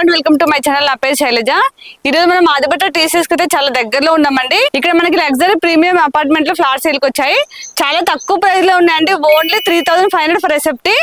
And welcome to my channel. నా పేరు శైలజ. ఈ రోజు మనం ఆదిపట్ల టీసీఎస్ కి అయితే చాలా దగ్గరలో ఉన్నామండి. ఇక్కడ మనకి లగ్జరీ ప్రీమియం అపార్ట్మెంట్ లో ఫ్లాట్స్ సేల్కి వచ్చాయి. చాలా తక్కువ ప్రైస్ లో ఉన్నాయండి. Only 3,500 for ఎసెప్టీ.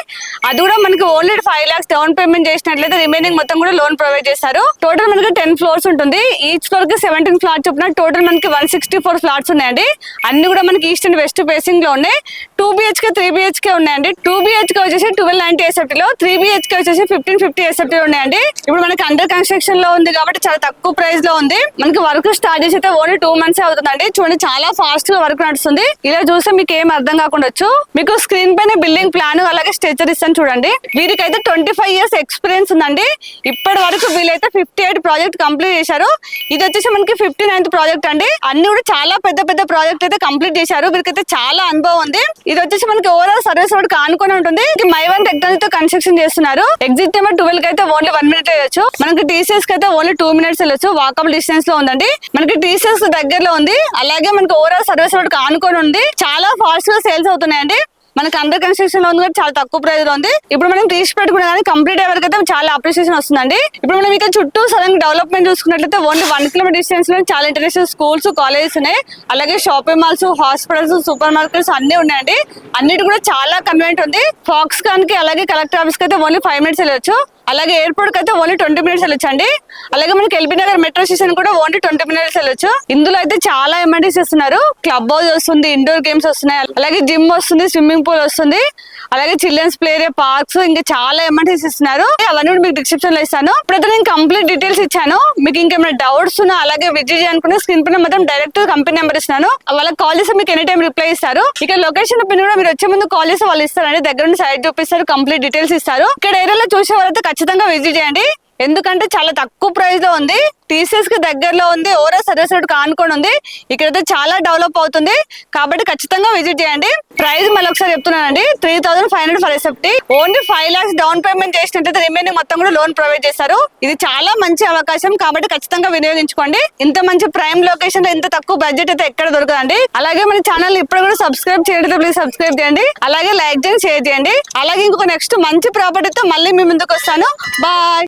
అది కూడా మనకి ఓన్లీ 5 lakhs డౌన్ పేమెంట్ చేసినట్లయితే రిమైనింగ్ మొత్తం కూడా లోన్ ప్రొవైడ్ చేస్తారు. టోటల్ మనకి 10 floors ఉంటుంది. ఈచ్ ఫ్లోర్ కి 17 ఫ్లాట్స్ చొప్పున టోటల్ మనకి 164 ఫ్లాట్స్ ఉన్నాయండి. అన్ని కూడా మనకి ఈస్ట్ అండ్ వెస్ట్ ఫేసింగ్ లో ఉన్నాయి. 2 BHK 3 BHK ఉన్నాయండి. 2 BHK వచ్చేసి 1290 ఎస్ఎఫ్టీ లో, 3 BHK వచ్చేసి 1550 ఎస్ఎఫ్టీ ఉన్నాయండి. ఇప్పుడు మనకి అండర్ కన్స్ట్రక్షన్ లో ఉంది కాబట్టి చాలా తక్కువ ప్రైస్ లో ఉంది. మనకి వర్క్ స్టార్ట్ చేసి అయితే ఓన్లీ 2 months అవుతుందండి. చూడండి చాలా ఫాస్ట్ గా వర్క్ నడుస్తుంది. ఇలా చూస్తే మీకు ఏం అర్థం కాకుండొచ్చు. మీకు స్క్రీన్ పైన బిల్డింగ్ ప్లాన్ అలాగే స్ట్రక్చర్ ఇస్తాను చూడండి. వీరికైతే 25 years ఎక్స్పీరియన్స్ ఉందండి. ఇప్పటి వరకు వీళ్ళైతే 58 ప్రాజెక్ట్ కంప్లీట్ చేశారు. ఇది వచ్చేసి మనకి 59th ప్రాజెక్ట్ అండి. అన్ని కూడా చాలా పెద్ద పెద్ద ప్రాజెక్ట్ అయితే కంప్లీట్ చేశారు. వీరికైతే చాలా అనుభవం ఉంది. ఇది వచ్చేసి మనకి ఓవరాల్ సర్వీస్ రోడ్ ఆనుకొని ఉంటుంది. మైవన్ టెక్నాలజీతో కన్స్ట్రక్షన్ చేస్తున్నారు. ఎగ్జిట్ నెంబర్ 12 కి అయితే ఓన్లీ 1 minute వెళ్ళొచ్చు. మనకి టీసీఎస్ కి అయితే ఓన్లీ 2 minutes వెళ్ళొచ్చు. వాకబుల్ డిస్టెన్స్ లో ఉందండి. మనకి టీసీఎస్ దగ్గరలో ఉంది. అలాగే మనకి ఓవరాల్ సర్వీస్ రోడ్ ఆనుకొని ఉంది. చాలా ఫాస్ట్ గా సేల్స్ అవుతున్నాయండి. మనకి అండర్ కన్స్ట్రక్షన్ లో ఉంది కూడా చాలా తక్కువ ప్రైస్ లో ఉంది. ఇప్పుడు మనం తీసి పెట్టుకున్నా కానీ కంప్లీట్ అయ్యే వరకు అయితే చాలా అప్రిషియేషన్ వస్తుందండి. ఇప్పుడు మనం ఇక్కడ చుట్టూ సడన్ డెవలప్మెంట్ చూసుకున్నట్లయితే ఓన్లీ 1 kilometer డిస్టెన్స్ లో చాలా ఇంటర్నేషనల్ స్కూల్స్, కాలేజెస్ ఉన్నాయి. అలాగే shopping malls, hospitals, super markets అన్ని ఉన్నాయండి. అన్నిటి కూడా చాలా కన్వీనియంట్ ఉంది. ఫాక్స్కాన్ కి అలాగే కలెక్టర్ ఆఫీస్ కి అయితే ఓన్లీ 5 minutes వెళ్ళొచ్చు. అలాగే ఎయిర్పోర్ట్ కి అయితే ఓన్లీ 20 minutes వెళ్ళొచ్చు అండి. అలాగే మనకి ఎల్బీ నగర్ మెట్రో స్టేషన్ కూడా ఓన్లీ 20 minutes వెళ్ళొచ్చు. ఇందులో అయితే చాలా ఎమ్యూనిటీస్ ఇస్తున్నారు. క్లబ్ హౌస్ వస్తుంది, ఇండోర్ గేమ్స్ వస్తున్నాయి, అలాగే జిమ్ వస్తుంది, స్విమ్మింగ్ పూల్ వస్తుంది, అలాగే చిల్డ్రన్స్ ప్లే ఏరియా, పార్క్స్, ఇంకా చాలా ఎమ్యూనిటీస్ ఇస్తున్నారు. అవన్నీ కూడా మీకు డిస్క్రిప్షన్ లో ఇస్తాను. ఇప్పుడైతే నేను కంప్లీట్ డీటెయిల్స్ ఇచ్చాను. మీకు ఇంకేమైనా డౌట్స్ ఉన్నా అలాగే విజిట్ చేయాలనుకున్న స్క్రీన్ పైన మొత్తం డైరెక్ట్ కంపెనీ నెంబర్ ఇస్తాను. వాళ్ళకి కాల్ చేస్తే మీకు ఎనీ టైం రిప్లై ఇస్తారు. ఇక లొకేషన్ పిన్ కూడా మీరు వచ్చే ముందు కాల్ చేస్తే వాళ్ళు ఇస్తారండి. దగ్గర నుండి సైడ్ చూపిస్తారు, కంప్లీట్ డీటెయిల్స్ ఇస్తారు. ఇక్కడ ఏరియాలో చూసే వాళ్ళైతే ఖచ్చితంగా విజిట్ చేయండి. ఎందుకంటే చాలా తక్కువ ప్రైస్ లో ఉంది. టీసీఎస్ కి దగ్గరలో ఉంది. ఓవరాల్ సర్వీస్ రోడ్ ఆనుకొని ఉంది. ఇక్కడైతే చాలా డెవలప్ అవుతుంది కాబట్టి ఖచ్చితంగా విజిట్ చేయండి. ప్రైస్ మళ్ళీ ఒకసారి చెప్తున్నానండి. 3,500 for ఎసెప్టీ. Only 5 lakhs down payment చేసినట్టయితే రిమైనింగ్ మొత్తం కూడా లోన్ ప్రొవైడ్ చేస్తారు. ఇది చాలా మంచి అవకాశం కాబట్టి ఖచ్చితంగా వినియోగించుకోండి. ఇంత మంచి ప్రైమ్ లొకేషన్ లో ఇంత తక్కువ బడ్జెట్ అయితే ఎక్కడ దొరకదండి. అలాగే మన ఛానల్ ఇప్పుడు కూడా సబ్స్క్రైబ్ చేయడం ప్లీజ్ సబ్స్క్రైబ్ చేయండి. అలాగే లైక్ చేయండి, షేర్ చేయండి. అలాగే ఇంకొక నెక్స్ట్ మంచి ప్రాపర్టీతో మళ్ళీ మీ ముందుకు వస్తాను. బాయ్.